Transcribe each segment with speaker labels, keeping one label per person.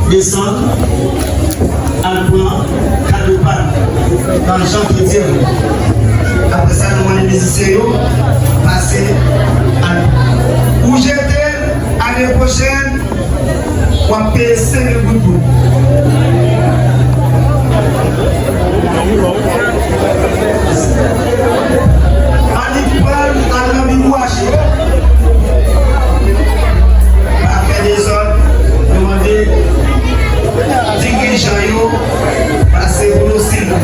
Speaker 1: descendre, elle prend 4 pannes dans le champ de Dieu. Après ça, nous allons les musiciens passer à où j'étais l'année prochaine, on va payer 5 gouttes. On y prend un ami washi. Après les autres, demander dirigeants passer pour nos signes.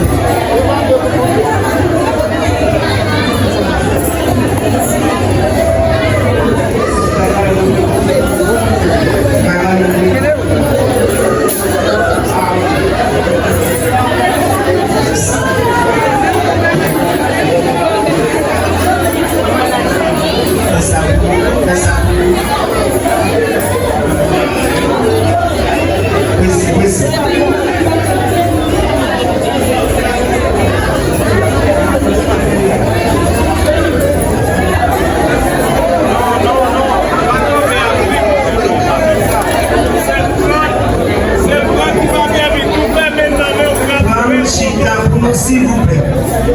Speaker 1: S'il vous plaît.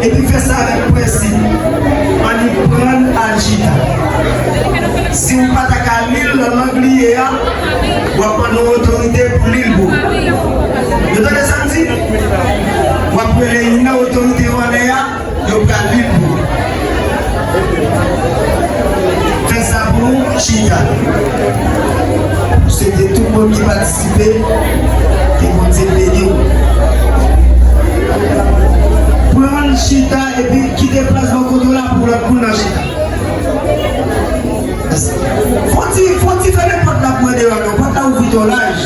Speaker 1: Et puis faites ça avec principe. On y prend agita. Si vous ne pas à l'île, l'anglais, vous allez prendre une autorité pour l'île. Vous avez ça dit? Vous allez prendre une autorité pour l'île. Faites ça pour Chita. C'était tout le monde qui participait, qui vont dire prendre Chita et puis qui déplace le côté là pour la prendre Chita. Faut-il faire les portes là pour aider là, non? Porte là ouvrir ton âge.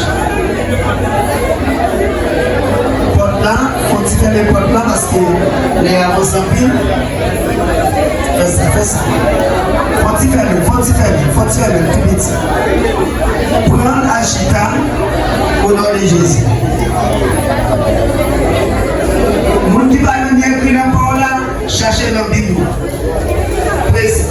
Speaker 1: Porte là, faut-il faire les portes là parce que les avancées en pile. Fais ça. Faut-il faire le tout petit. Prendre Chita au nom de Jésus. Mon qui va nous écrire la parole là, cherchez dans la Bible. Précis.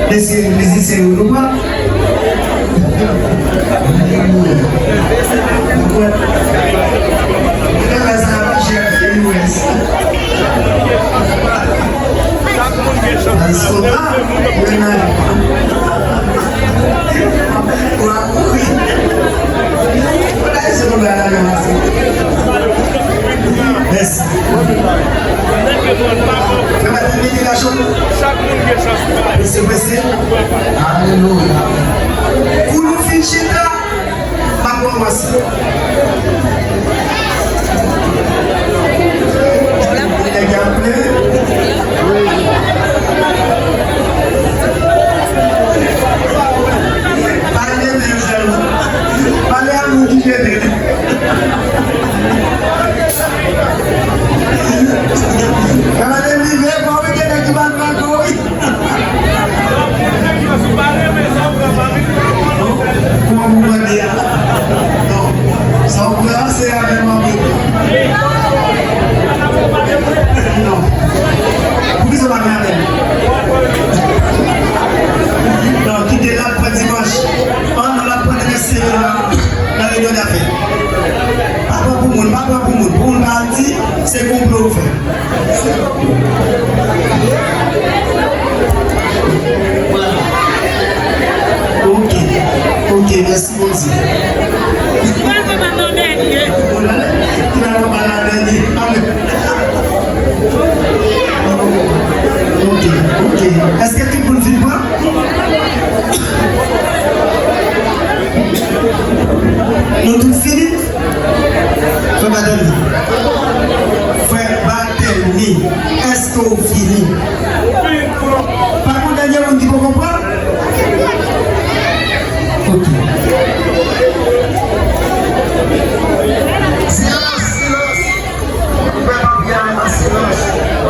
Speaker 1: Laissez nous pas. Alléluia. Pour nous finir là, ma commence. Parlez à nous qui viennent. C'est complot fait. Voilà. Ok, merci beaucoup. Ok. Est-ce que tu peux le vivre? Nous tous finis? Frère Barthélemy, est-ce que vous finissez? Par contre, Daniel, on dit qu'on comprend? Ok. Silence.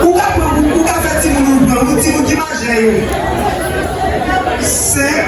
Speaker 1: Où qu'a fait-il nous? C'est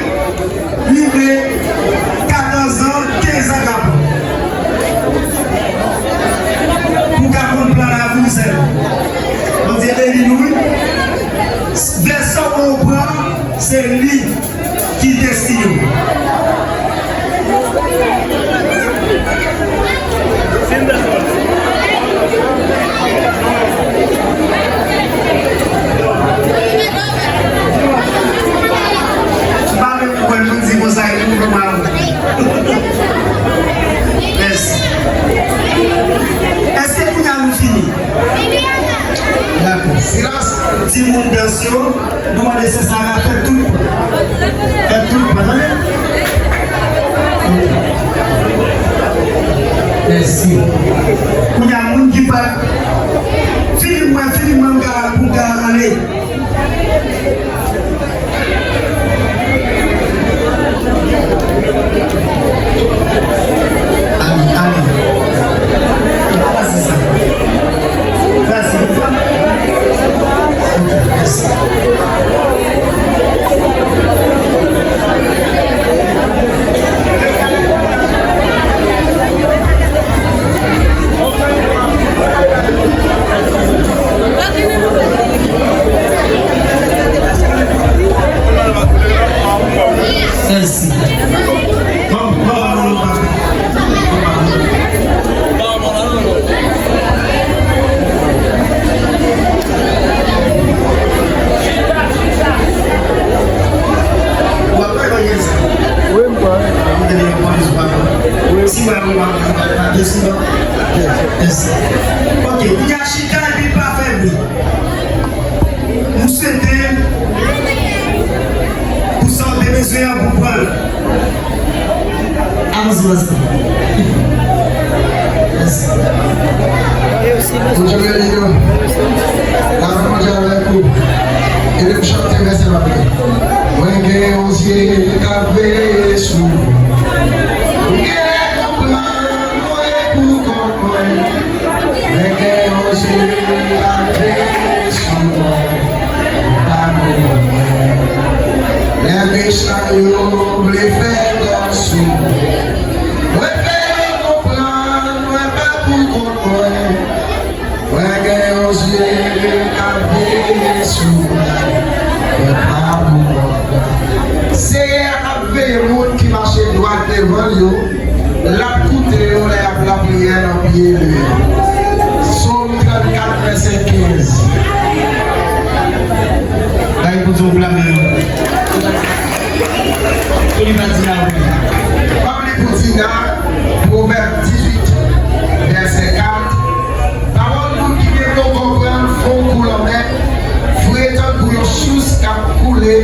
Speaker 1: Merci. Est-ce que vous avez fini? D'accord. Silence. Si mon bien sûr, nous allons laisser ça faire tout. Faire tout le temps. Merci. Il y a un monde qui parle. Film-moi, pour aller. Allez. C'est ça. Merci. Merci. Merci. Ok, il y a Chita et puis pas faible. Nous souhaitons pour sortir des besoins pour prendre. Allons-y, merci. Bonjour, les gars. La manger avec vous. Et de chanter, merci, ma belle. Moi, j'ai osé caber sous. C'est un monde qui marche droit devant vous, la coûte et la prière en pied de Somme 34, verset 15. Là, il faut vous blâmer. Proverbe 18, verset 4. Parole qui vient de comprendre, font couler, fouettant pour une chose qui a coulé.